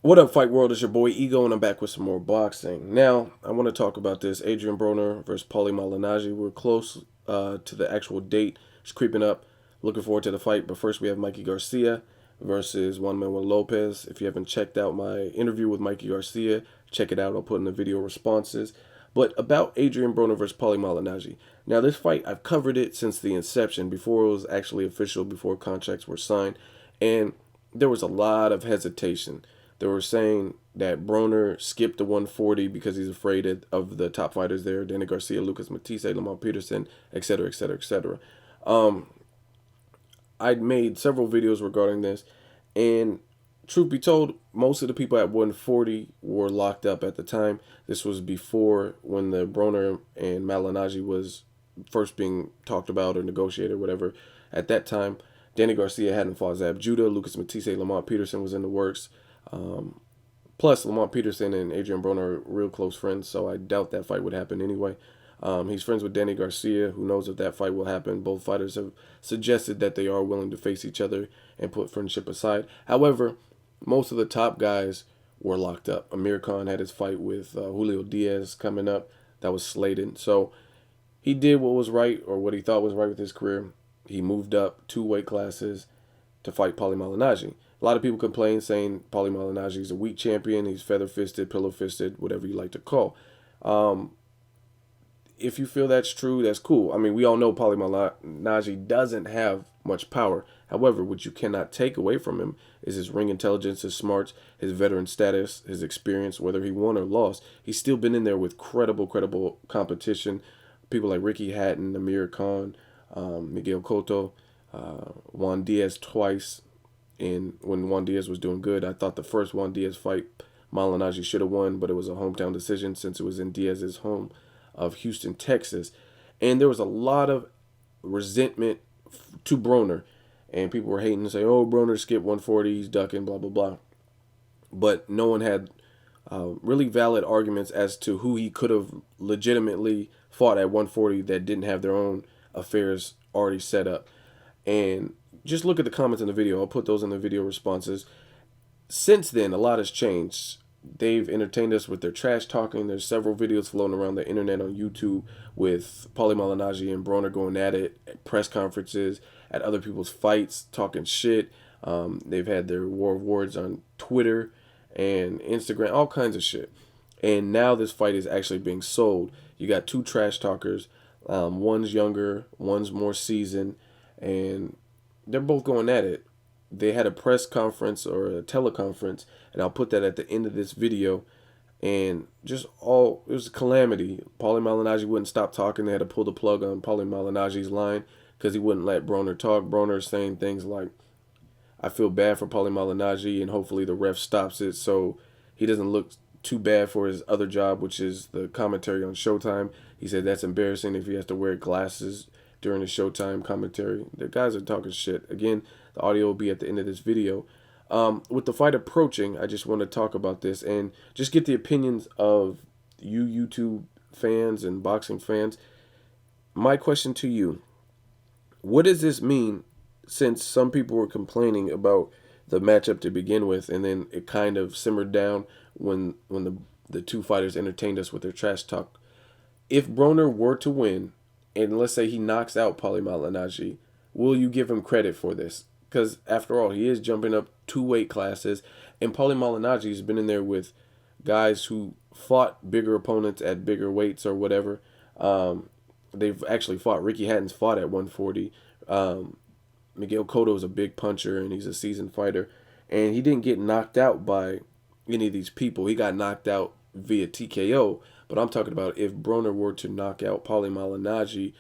What up, Fight World? It's your boy Ego, and I'm back with some more boxing. Now, I want to talk about this Adrian Broner versus Paulie Malignaggi. We're close to the actual date. It's creeping up. Looking forward to the fight. But first, we have Mikey Garcia versus Juan Manuel Lopez. If you haven't checked out my interview with Mikey Garcia, check it out. I'll put in the video responses. But about Adrian Broner versus Paulie Malignaggi. Now, this fight, I've covered it since the inception, before it was actually official, before contracts were signed. And there was a lot of hesitation. They were saying that Broner skipped the 140 because he's afraid of the top fighters there: Danny Garcia, Lucas Matisse, Lamont Peterson, etc., etc., etc. I'd made several videos regarding this, and truth be told, most of the people at 140 were locked up at the time. This was before when the Broner and Malignaggi was first being talked about or negotiated, or whatever. At that time, Danny Garcia hadn't fought Zab Judah. Lucas Matisse, Lamont Peterson was in the works. Um, Plus, Lamont Peterson and Adrian Broner are real close friends, so I doubt that fight would happen anyway. He's friends with Danny Garcia. Who knows if that fight will happen? Both fighters have suggested that they are willing to face each other and put friendship aside. However, most of the top guys were locked up. Amir Khan had his fight with Julio Diaz coming up. That was slated. So he did what was right, or what he thought was right with his career. He moved up 2 weight classes to fight Paulie Malignaggi. A lot of people complain saying Paulie Malignaggi is a weak champion. He's feather-fisted, pillow-fisted, whatever you like to call. Um, if you feel that's true, that's cool. I mean, we all know Paulie Malignaggi doesn't have much power. However, what you cannot take away from him is his ring intelligence, his smarts, his veteran status, his experience. Whether he won or lost, he's still been in there with credible competition. People like Ricky Hatton, Amir Khan, Miguel Cotto, Juan Diaz twice. And when Juan Diaz was doing good, I thought the first Juan Diaz fight, Malignaggi should have won, but it was a hometown decision since it was in Diaz's home of Houston, Texas. And there was a lot of resentment to Broner. And people were hating and say, oh, Broner skipped 140, he's ducking, blah, blah, blah. But no one had really valid arguments as to who he could have legitimately fought at 140 that didn't have their own affairs already set up. And just look at the comments in the video. I'll put those in the video responses. Since then, a lot has changed. They've entertained us with their trash talking. There's several videos floating around the internet on YouTube with Paulie Malignaggi and Broner going at it at press conferences, at other people's fights, talking shit. They've had their war of words on Twitter and Instagram, all kinds of shit. And now this fight is actually being sold. You got two trash talkers. One's younger, one's more seasoned, and they're both going at it. They had a press conference or a teleconference, and I'll put that at the end of this video. And just all, it was a calamity. Paulie Malignaggi wouldn't stop talking. They had to pull the plug on Paulie Malignaggi's line because he wouldn't let Broner talk. Broner's saying things like, I feel bad for Paulie Malignaggi, and hopefully the ref stops it so he doesn't look too bad for his other job, which is the commentary on Showtime. He said that's embarrassing if he has to wear glasses during the Showtime commentary. The guys are talking shit. Again, the audio will be at the end of this video. With the fight approaching, I just want to talk about this and just get the opinions of you YouTube fans and boxing fans. My question to you, what does this mean, since some people were complaining about the matchup to begin with, and then it kind of simmered down when the two fighters entertained us with their trash talk? If Broner were to win, and let's say he knocks out Paulie Malignaggi, will you give him credit for this? Because after all, he is jumping up 2 weight classes, and Paulie Malignaggi has been in there with guys who fought bigger opponents at bigger weights or whatever. They've actually fought. Ricky Hatton's fought at 140. Miguel Cotto is a big puncher, and he's a seasoned fighter. And he didn't get knocked out by any of these people. He got knocked out via TKO. But I'm talking about if Broner were to knock out Paulie Malignaggi,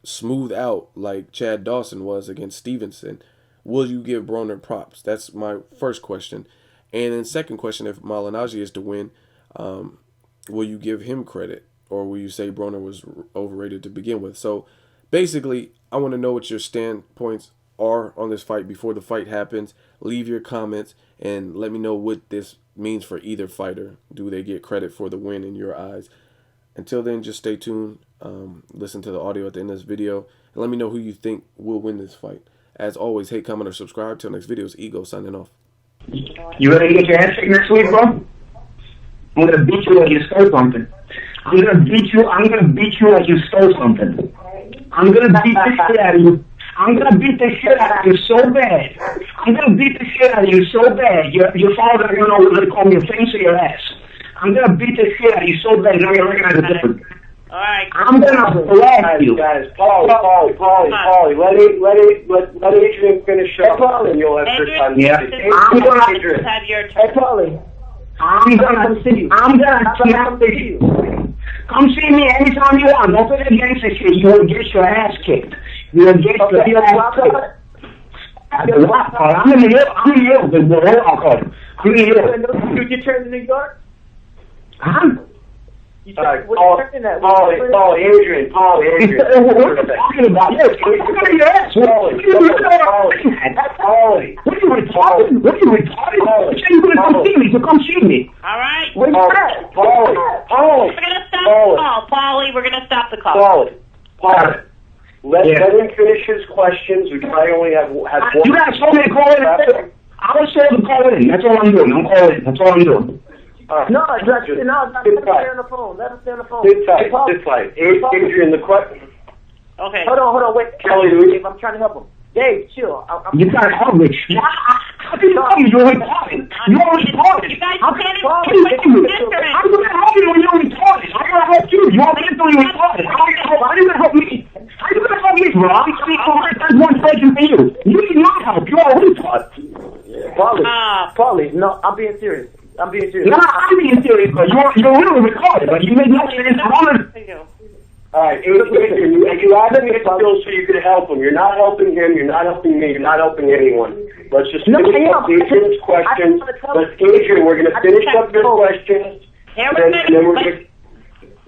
smooth out like Chad Dawson was against Stevenson, will you give Broner props? That's my first question. And then second question, if Malignaggi is to win, will you give him credit? Or will you say Broner was overrated to begin with? So basically, I want to know what your standpoints are on this fight before the fight happens. Leave your comments and let me know what this means for either fighter. Do they get credit for the win in your eyes? Until then, just stay tuned. Listen to the audio at the end of this video. And let me know who you think will win this fight. As always, hate, comment, or subscribe. Till next video, it's Ego signing off. You ready to get your ass kicked next week, bro? I'm gonna beat you like you stole something. I'm gonna beat you like you stole something. I'm gonna beat the shit out of you. I'm gonna beat the shit out of you so bad. I'm gonna beat the shit out of you so bad. Your father are gonna know whether to call me a face or your ass. I'm gonna beat the shit out of you so bad you're gonna recognize the difference. Alright. I'm gonna blast you. Guys, Paulie, let Adrian finish up, and you'll have your time. Yeah. I'm gonna have your turn. Hey, Paulie. I'm gonna snap the you. Come see me anytime you want. Don't play the gangster shit. You will get your ass kicked. You will get your ass kicked. I'm in the hill. I'm in the hill. I'm in the hill. You get turned in New York? Huh? Paulie, Adrian. What are you talking about? Yes, Paulie. What are you retarded? You said you were going to come see me, so come see me. All right. Where's that? Paulie. We're going to stop the call. Paulie, we're going to stop the call. Paulie. Let him finish his questions. We probably only have one. You guys told me to call in. I was told to call in. That's all I'm doing. I'm calling. That's all I'm doing. No, let him stay on the phone. Let him stay on the phone. Sit tight. Adrian, the question. Okay. Hold on, wait. Kelly, Dave, I'm trying to help him. Dave, chill. You gotta help me. How can you tell me you're retarded? You're retarded. You guys How can't can even you help me? I'm gonna help you when you're retarded. I'm gonna help you. You're mentally retarded. How are you gonna help me? How are you gonna help me, bro? I'm saying that's one question for you. You need my help. You're a retard. Paulie, no, I'm being serious. No, I'm being serious, but you're really retarded. But you make no sense. All right, Adrian, you asked me still so you could help him. You're not helping him. You're not helping me. You're not helping anyone. Let's just finish up Adrian's questions. Adrian, we're going to finish up your questions.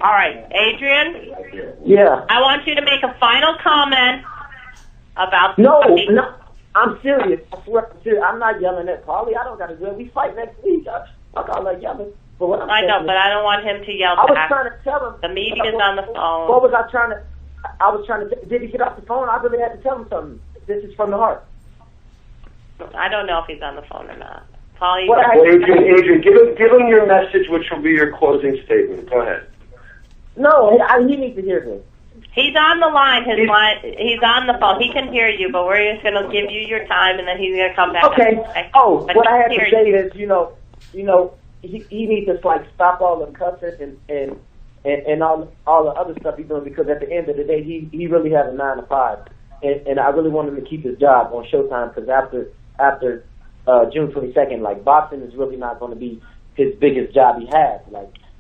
All right, Adrian. Yeah. I want you to make a final comment about. No. I'm serious. I swear I'm serious. I'm not yelling at Paulie. I don't got to do it. We fight next week. I'm not like yelling. But what I know, but I don't want him to yell back. I was back. trying to tell him. The meeting is on the phone. What was I trying to... Did he get off the phone? I really had to tell him something. This is from the heart. I don't know if he's on the phone or not. Paulie... Adrian, give him your message, which will be your closing statement. Go ahead. No, he needs to hear this. He's on the line. He's on the phone. He can hear you, but we're just going to give you your time, and then he's going to come back. Okay. What I had to say is, he needs to stop all the cussing and all the other stuff he's doing, because at the end of the day, he really has a 9 to 5, and I really want him to keep his job on Showtime, because after June 22nd, boxing is really not going to be his biggest job he has.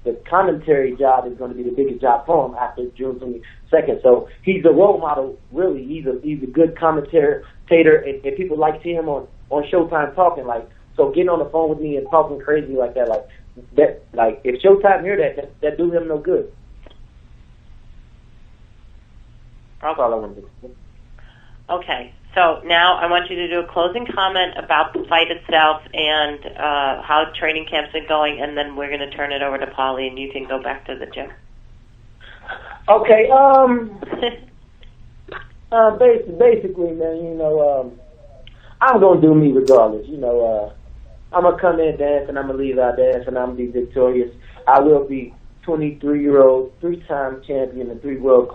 The commentary job is going to be the biggest job for him after June 22nd. So he's a role model, really. He's a good commentator, and people like seeing him on Showtime talking. So getting on the phone with me and talking crazy like that, if Showtime hear that do him no good. That's all I want to do. Okay. So now I want you to do a closing comment about the fight itself and how training camp's been going, and then we're going to turn it over to Paulie, and you can go back to the gym. Okay. Basically, man, I'm going to do me regardless. I'm going to come in dance, and I'm going to leave out dance, and I'm going to be victorious. I will be 23-year-old, 3-time champion in 3 weight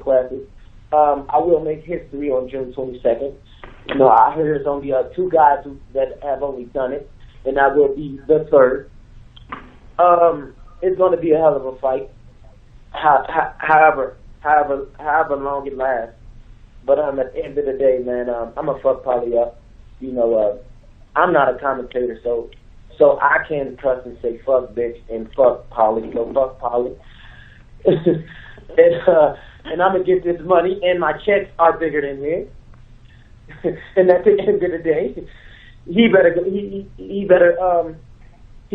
classes. I will make history on June 22nd. I heard there's only 2 guys that have only done it, and I will be the 3rd. It's going to be a hell of a fight, however long it lasts. But at the end of the day, man, I'm going to fuck Paulie up. I'm not a commentator, so I can cuss and say fuck bitch and fuck Paulie, so fuck Paulie. And I'm gonna get this money, and my checks are bigger than his. And at the end of the day, he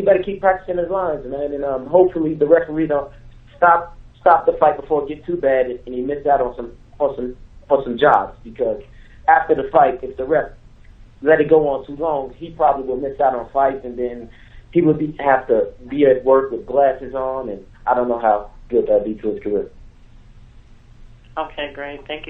better keep practicing his lines, man. And hopefully the referee don't stop the fight before it gets too bad, and he missed out on some jobs, because after the fight, if the ref let it go on too long, he probably will miss out on fights, and then he would have to be at work with glasses on, and I don't know how good that'd be to his career. Okay, great. Thank you.